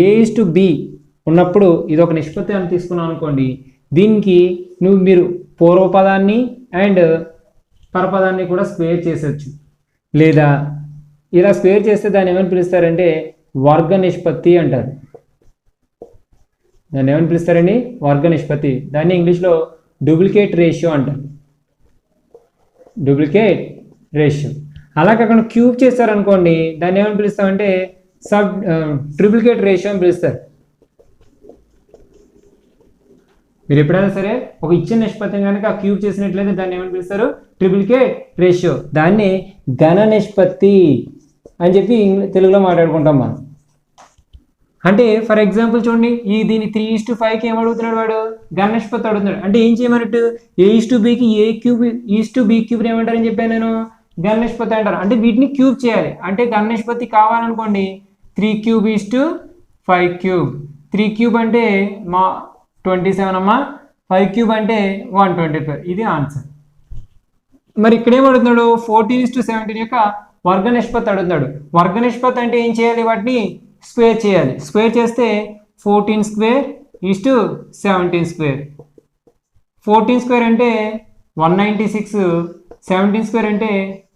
A:B ఉన్నప్పుడు ఇది ఒక నిష్పత్తి అని తీసుకున్నాం అనుకోండి, దీనికి మీరు పూర్వపదాన్ని అండ్ పరపదాన్ని కూడా స్క్వేర్ చేసవచ్చు, లేదా ఇలా స్క్వేర్ చేస్తే దాన్ని ఏమని పిలుస్తారంటే వర్గ నిష్పత్తి అంటారు. దాన్ని ఏమని పిలుస్తారండి? వర్గ నిష్పత్తి. దాన్ని ఇంగ్లీష్లో డూప్లికేట్ రేషియో అంటారు. Duplicate ratio. అలా కాకుండా క్యూబ్ చేస్తారనుకోండి, దాన్ని ఏమని పిలుస్తామంటే ట్రిప్లికేట్ రేషియో అని పిలుస్తారు. మీరు ఎప్పుడైనా సరే ఒక ఇచ్చిన నిష్పత్తి కనుక క్యూబ్ చేసినట్లయితే దాన్ని ఏమని పిలుస్తారు? Triplicate ratio. దాన్ని ఘన నిష్పత్తి అని చెప్పి తెలుగులో మాట్లాడుకుంటాం మనం. అంటే ఫర్ ఎగ్జాంపుల్ చూడండి, దీని 3:5కి ఏమడుగుతున్నాడు వాడు? ఘన నిష్పత్తి అడుగుతున్నాడు. అంటే ఏం చేయమన్నట్టు? A:2Bకి A:3B ఏమంటారని చెప్పాను నేను? ఘన నిష్పత్తి అంటారు. అంటే వీటిని క్యూబ్ చేయాలి. అంటే ఘన నిష్పత్తి కావాలనుకోండి 3³ 3³ అంటే 27 అమ్మా, 5³ అంటే 125. ఇది ఆన్సర్. మరి ఇక్కడ ఏమడుగుతున్నాడు? 14:17 యొక్క వర్గ నిష్పత్తి అడుగుతున్నాడు. వర్గ నిష్పత్తి అంటే ఏం చేయాలి? వాటిని స్క్వేర్ చేయాలి. స్క్వేర్ చేస్తే 14² 17². 14² అంటే 196, 17² అంటే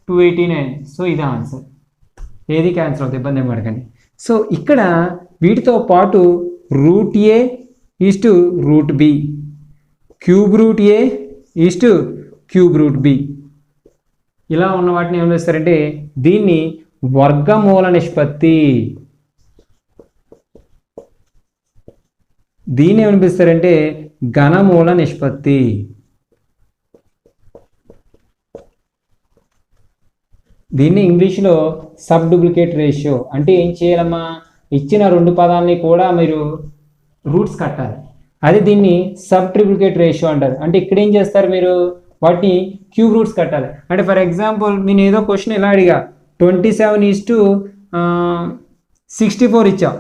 289. సో ఇది ఆన్సర్. ఏది క్యాన్సర్ అవుతుంది, ఇబ్బంది ఏం పడకండి. సో ఇక్కడ వీటితో పాటు √A:√B, √A:√B ఇలా ఉన్న వాటిని ఏం చేస్తారంటే దీన్ని వర్గమూల నిష్పత్తి, దీన్ని ఏమనిపిస్తారంటే ఘనమూల నిష్పత్తి. దీన్ని ఇంగ్లీష్లో సబ్ డూప్లికేట్ రేషియో. అంటే ఏం చేయాలమ్మా? ఇచ్చిన రెండు పదాలని కూడా మీరు రూట్స్ కట్టాలి. అది దీన్ని సబ్ ట్రిప్లికేట్ రేషియో అంటారు. అంటే ఇక్కడ ఏం చేస్తారు? మీరు వాటిని క్యూబ్ రూట్స్ కట్టాలి. అంటే ఫర్ ఎగ్జాంపుల్ నేను ఏదో క్వశ్చన్ ఇలా అడిగా, 27:64 ఇచ్చా,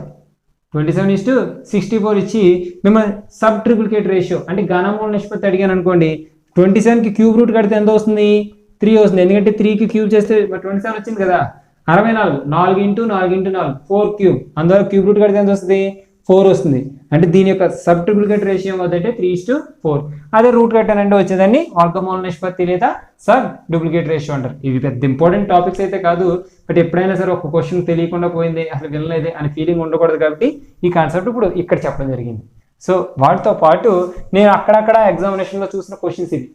27:64 ఇచ్చి మిమ్మల్ని సబ్ ట్రిప్లికేట్ రేషియో అంటే ఘనమూల నిష్పత్తి అడిగాను అనుకోండి, 27కి క్యూబ్ రూట్ కడితే ఎంత వస్తుంది? 3 వస్తుంది. ఎందుకంటే 3కి క్యూబ్ చేస్తే 27 వచ్చింది కదా, 64, 4 × 4 × 4 4³. అందువల్ల క్యూబ్ రూట్ కడితే ఎంత వస్తుంది? 4 వస్తుంది. అంటే దీని యొక్క సబ్ ట్రిప్లికేట్ రేషియో అంటే 3:4. అదే రూట్ కట్టానంటే వచ్చేదాన్ని వర్గమూల నిష్పత్తి లేదా సబ్ డూప్లికేట్ రేషియో అంటారు. ఇవి పెద్ద ఇంపార్టెంట్ టాపిక్స్ అయితే కాదు, బట్ ఎప్పుడైనా సరే ఒక క్వశ్చన్ తెలియకుండా పోయింది, అసలు వినలేదే అని ఫీలింగ్ ఉండకూడదు కాబట్టి ఈ కాన్సెప్ట్ ఇప్పుడు ఇక్కడ చెప్పడం జరిగింది. సో వాటితో పాటు నేను అక్కడక్కడ ఎగ్జామినేషన్లో చూసిన క్వశ్చన్స్ ఇవి.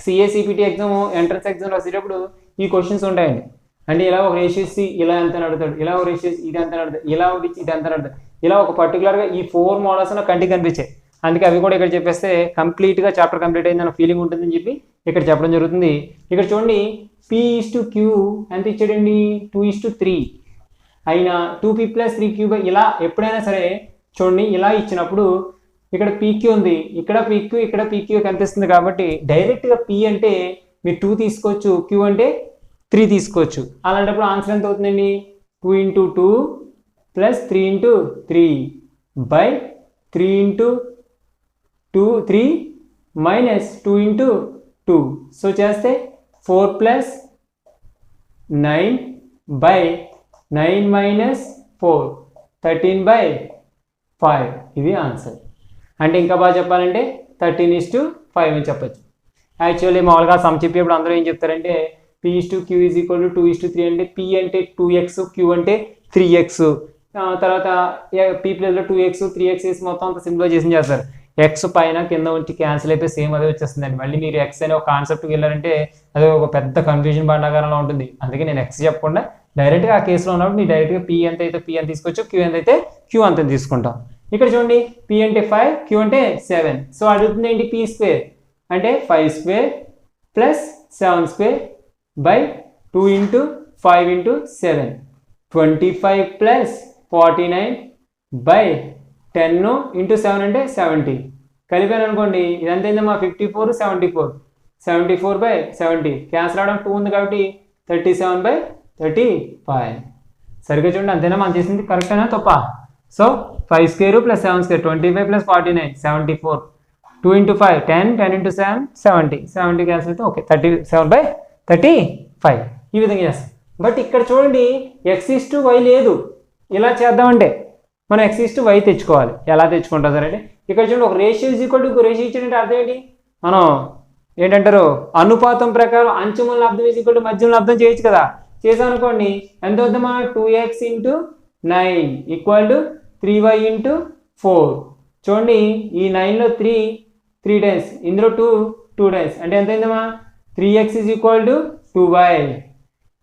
CA/CPT ఎగ్జామ్ ఎంట్రన్స్ ఎగ్జామ్ రాసేటప్పుడు ఈ క్వశ్చన్స్ ఉంటాయండి. అంటే ఇలా ఒక రేషియోస్ ఇలా ఎంత అడుగుతాడు, ఇలా ఒక రేషియోస్ ఇది ఎంత అడుగుతాడు, ఇలా ఒకటి ఇది ఎంత అడుగుతాడు, ఇలా ఒక పర్టికులర్గా ఈ 4 మోడల్స్ కంటికి కనిపించాయి. అందుకే అవి కూడా ఇక్కడ చెప్పేస్తే కంప్లీట్గా చాప్టర్ కంప్లీట్ అయిందన్న ఫీలింగ్ ఉంటుందని చెప్పి ఇక్కడ చెప్పడం జరుగుతుంది. ఇక్కడ చూడండి P:Q ఎంత ఇచ్చాడండి? 2:3 అయినా 2P + 3Q ఇలా ఎప్పుడైనా సరే చూడండి ఇలా ఇచ్చినప్పుడు ఇక్కడ పీక్యూ ఉంది, ఇక్కడ పీక్యూ, ఇక్కడ పీక్యూ కనిపిస్తుంది కాబట్టి డైరెక్ట్గా పీ అంటే మీరు 2 తీసుకోవచ్చు, క్యూ అంటే 3 తీసుకోవచ్చు. అలాంటప్పుడు ఆన్సర్ ఎంత అవుతుందండి? 2 × 2 + 3 × 3 బై 3 × 2 3 మైనస్ 2 × 2. సో చేస్తే 4 + 9 బై 9 మైనస్ 4 13/5. ఇది ఆన్సర్. అంటే ఇంకా బాగా చెప్పాలంటే 13:5 అని చెప్పచ్చు. యాక్చువల్లీ మామూలుగా సమ్ చెప్పేప్పుడు అందరూ ఏం చెప్తారంటే P/Q = 2:3 అంటే P అంటే 2x, Q అంటే 3x, తర్వాత P ప్లేస్లో 2x 3x వేసి మొత్తం అంతా సింప్లిఫికేషన్ చేస్తారు. ఎక్స్ పైన కింద ఉంచి క్యాన్సిల్ అయిపోయి సేమ్ అదే వచ్చేస్తుందండి. మళ్ళీ మీరు ఎక్స్ అనే ఒక కాన్సెప్ట్కి వెళ్ళారంటే అది ఒక పెద్ద కన్ఫ్యూజన్ బండాగారంలో ఉంటుంది. అందుకే నేను ఎక్స్ చెప్పకుండా డైరెక్ట్గా ఆ కేసులో ఉన్నప్పుడు మీరు డైరెక్ట్గా పీ ఎంత అయితే పీ అని తీసుకోవచ్చు, క్యూ ఎంత అయితే క్యూ అంత తీసుకుంటాం. ఇక్కడ చూడండి పీ అంటే 5, క్యూ అంటే 7. సో అడుగుతుంది ఏంటి? P² అంటే 5² + 7² బై 2 × 5 × 7 25 + 49 బై 10 × 7 అంటే 70. కలిపాను అనుకోండి ఇదంతా ఏందమ్మా 54 74 74/70 క్యాన్సిల్ అవడం 2 ఉంది కాబట్టి 37/35. సరిగ్గా చూడండి అంతేనా మనం చేసింది కరెక్టేనా తప్ప? సో 5² + 7² 25 + 49 74 2 × 5 10 10 × 7 70 70 క్యాన్సిల్ అయితే ఓకే 37/35 ఈ విధంగా చేస్తాం. బట్ ఇక్కడ చూడండి x/y లేదు. ఇలా చేద్దామంటే మనం x/y తెచ్చుకోవాలి. ఎలా తెచ్చుకుంటాం సరే అంటే ఇక్కడ చూడండి ఒక రేషియో = రేషియో ఇచ్చాడంటే అర్థం ఏంటి? మనం ఏంటంటారు అనుపాతం ప్రకారం అంచుమూల లబ్ధం = మధ్యలో లబ్ధం చేయొచ్చు కదా. చేసాం అనుకోండి ఎంత అవుతుందమ్మా? 2x × 9 = 3y × 4. చూడండి ఈ 9లో 3 టైమ్స్, ఇందులో 2 టైమ్స్ అంటే ఎంత అయిందమ్మా? 3x = 2y.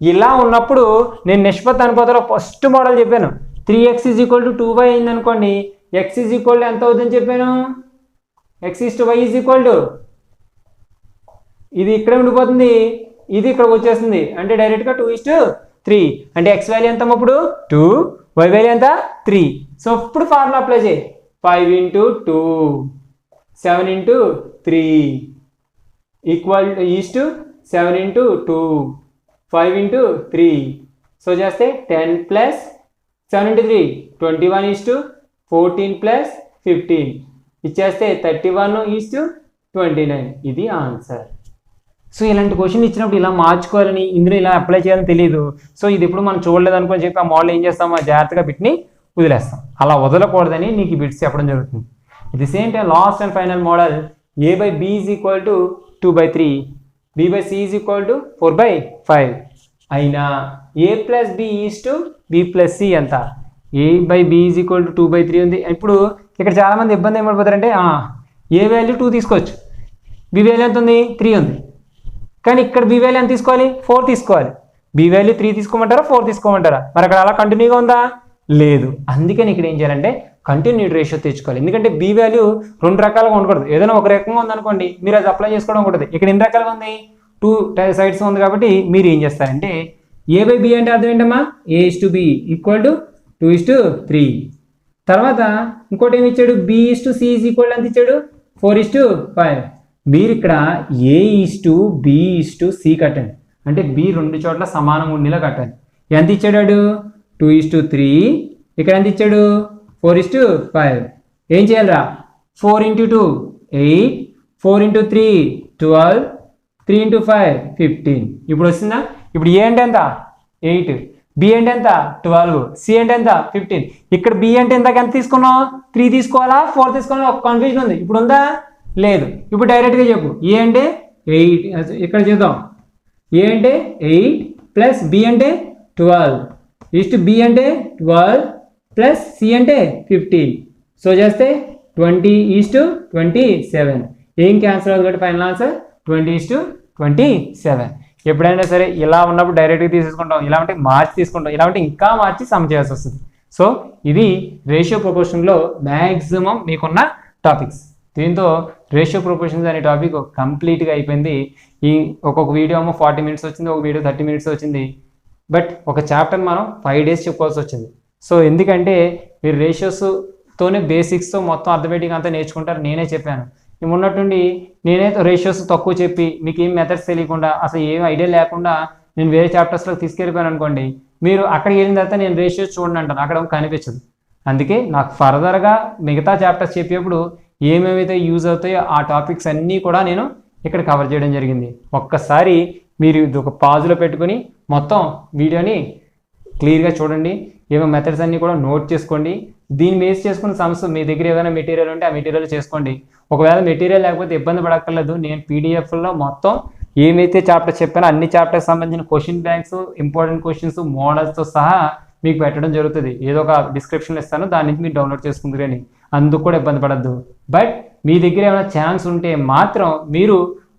ఇలా ఉన్నప్పుడు నేను నిష్పత్తి అనుపాతంలో ఫస్ట్ మోడల్ చెప్పాను 3x = 2y అయింది అనుకోండి x ఎంత అవుతుందని చెప్పాను? x/y ఇది ఇక్కడ ఉండిపోతుంది, ఇది ఇక్కడికి వచ్చేస్తుంది అంటే డైరెక్ట్గా 2:3 అంటే x వాల్యూ ఎంత అప్పుడు 2, y వాల్యూ ఎంత 3. సో ఇప్పుడు ఫార్ములా అప్లై చేయి 5 × 2 7 × 3 = 7 × 2 5 × 3. సో చేస్తే 10 + 7 × 3 21 14 + 15 ఇచ్చేస్తే 31:29. ఇది ఆన్సర్. సో ఇలాంటి క్వశ్చన్ ఇచ్చినప్పుడు ఇలా మార్చుకోవాలని ఇందులో ఇలా అప్లై చేయాలని తెలియదు. సో ఇది ఇప్పుడు మనం చూడలేదు అనుకొని చెప్పి ఆ మోడల్ ఏం చేస్తాం? జాగ్రత్తగా బిట్ని వదిలేస్తాం. అలా వదలకూడదని నీకు ఈ బిట్స్ చెప్పడం జరుగుతుంది. ఇది same time last and final model a/b = 2/3 b/c = 4/5 అయినా a + b = b + c ఎంత? a/b = 2/3 ఉంది. ఇప్పుడు ఇక్కడ చాలామంది ఇబ్బంది ఏమైపోతారంటే ఏ వాల్యూ 2 తీసుకోవచ్చు, బి వాల్యూ ఎంత ఉంది? 3 ఉంది. కానీ ఇక్కడ బి వాల్యూ ఎంత తీసుకోవాలి? 4 తీసుకోవాలి. బి వాల్యూ 3 తీసుకోమంటారా 4 తీసుకోమంటారా? మరి అక్కడ అలా కంటిన్యూగా ఉందా? లేదు. అందుకని ఇక్కడ ఏం చేయాలంటే కంటిన్యూడ్ రేషియో తెచ్చుకోవాలి. ఎందుకంటే బి వాల్యూ 2 రకాలుగా ఉండకూడదు. ఏదైనా ఒక రకంగా ఉందనుకోండి మీరు అది అప్లై చేసుకోవడం ఉంటుంది. ఇక్కడ ఎన్ని రకాలుగా ఉంది? 2 సైడ్స్ ఉంది కాబట్టి మీరు ఏం చేస్తారంటే a/b అంటే అర్థం ఏంటమ్మా? a/b = 2:3. తర్వాత ఇంకోటి ఏమి ఇచ్చాడు? b/c = ఎంత ఇచ్చాడు? 4:5. మీరు ఇక్కడ a/b/c కట్టండి. అంటే b 2 చోట్ల సమానంగా ఉండేలా కట్టాలి. ఎంత ఇచ్చాడు? 2:3. ఇక్కడ ఎంత ఇచ్చాడు? 4:5. ఏం చేయాలిరా? 4 × 2 8 4 × 3 12 3 × 5 15. ఇప్పుడు వస్తుందా? ఇప్పుడు ఏ అంటే ఎంత? 8, బి అంటే ఎంత? 12, సి అంటే ఎంత? 15. ఇక్కడ బి అంటే ఇందాక ఎంత తీసుకున్నావు? 3 తీసుకోవాలా 4 తీసుకోవాలా? ఒక కన్ఫ్యూజన్ ఉంది. ఇప్పుడు ఉందా? లేదు. ఇప్పుడు డైరెక్ట్గా చెప్పు. ఏ అంటే 8, ఇక్కడ చేద్దాం. ఏ అంటే 8 + బి అంటే 12 బి అంటే 12 + సి అంటే 15. సో చేస్తే 20:27. ఏం క్యాన్సల్ అవుతుంది కాబట్టి ఫైనల్ ఆన్సర్ 20:27. ఎప్పుడైనా సరే ఇలా ఉన్నప్పుడు డైరెక్ట్గా తీసేసుకుంటాం, ఇలా ఉంటే మార్చి తీసుకుంటాం, ఇలా ఉంటే ఇంకా మార్చి సమ్ చేయాల్సి వస్తుంది. సో ఇది రేషియో ప్రపోర్షన్లో మ్యాక్సిమం మీకున్న టాపిక్స్. దీంతో రేషియో ప్రపోర్షన్స్ అనే టాపిక్ కంప్లీట్గా అయిపోయింది. ఈ ఒక్కొక్క వీడియో ఏమో 40 మినిట్స్ వచ్చింది, ఒక వీడియో 30 మినిట్స్ వచ్చింది. బట్ ఒక చాప్టర్ మనం 5 డేస్ చెప్పుకోవాల్సి వచ్చింది. సో ఎందుకంటే మీరు రేషియోస్ తోనే బేసిక్స్తో మొత్తం అర్థమెటిక్ అంతా నేర్చుకుంటారు. నేనే చెప్పాను. ఉన్నట్టుండి నేనే రేషియోస్ తక్కువ చెప్పి మీకు ఏం మెథడ్స్ తెలియకుండా అసలు ఏం ఐడియా లేకుండా నేను వేరే చాప్టర్స్లోకి తీసుకెళ్ళిపోయాను అనుకోండి, మీరు అక్కడికి వెళ్ళిన తర్వాత నేను రేషియోస్ చూడండి అంటాను, అక్కడ కనిపించదు. అందుకే నాకు ఫర్దర్గా మిగతా చాప్టర్స్ చెప్పేప్పుడు ఏమేమైతే యూజ్ అవుతాయో ఆ టాపిక్స్ అన్నీ కూడా నేను ఇక్కడ కవర్ చేయడం జరిగింది. ఒక్కసారి మీరు ఇది ఒక పాజులో పెట్టుకొని మొత్తం వీడియోని క్లియర్గా చూడండి. ఏమో మెథడ్స్ అన్నీ కూడా నోట్ చేసుకోండి. దీన్ని బేస్ చేసుకున్న సమస్య మీ దగ్గర ఏదైనా మెటీరియల్ ఉంటే ఆ మెటీరియల్ చేసుకోండి. ఒకవేళ మెటీరియల్ లేకపోతే ఇబ్బంది పడక్కర్లేదు. నేను పీడిఎఫ్లో మొత్తం ఏమైతే చాప్టర్స్ చెప్పానో అన్ని చాప్టర్స్ సంబంధించిన క్వశ్చన్ బ్యాంక్స్, ఇంపార్టెంట్ క్వశ్చన్స్, మోడల్స్తో సహా మీకు పెట్టడం జరుగుతుంది. ఏదో ఒక డిస్క్రిప్షన్లో ఇస్తాను, దాని నుంచి మీరు డౌన్లోడ్ చేసుకుందరు కానీ అందుకు కూడా ఇబ్బంది పడద్దు. బట్ మీ దగ్గర ఏమైనా ఛాన్స్ ఉంటే మాత్రం మీరు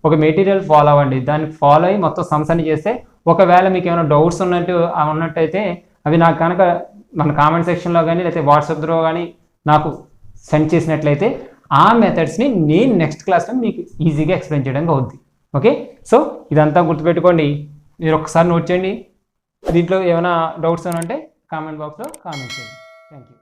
ఒక మెటీరియల్ ఫాలో అవ్వండి. దాన్ని ఫాలో అయ్యి మొత్తం సంస్థని చేస్తే ఒకవేళ మీకు ఏమైనా డౌట్స్ ఉన్నట్టయితే అవి నాకు కనుక మన కామెంట్ సెక్షన్లో కానీ లేకపోతే వాట్సాప్లో కానీ నాకు సెండ్ చేసినట్లయితే ఆ మెథడ్స్ని నేను నెక్స్ట్ క్లాస్లో మీకు ఈజీగా ఎక్స్ప్లెయిన్ చేయడానికి అవుద్ది. ఓకే, సో ఇదంతా గుర్తుపెట్టుకోండి. మీరు ఒకసారి నోట్ చేయండి. దీంట్లో ఏమైనా డౌట్స్ ఉంటే కామెంట్ బాక్స్లో కామెంట్ చేయండి. Thank you.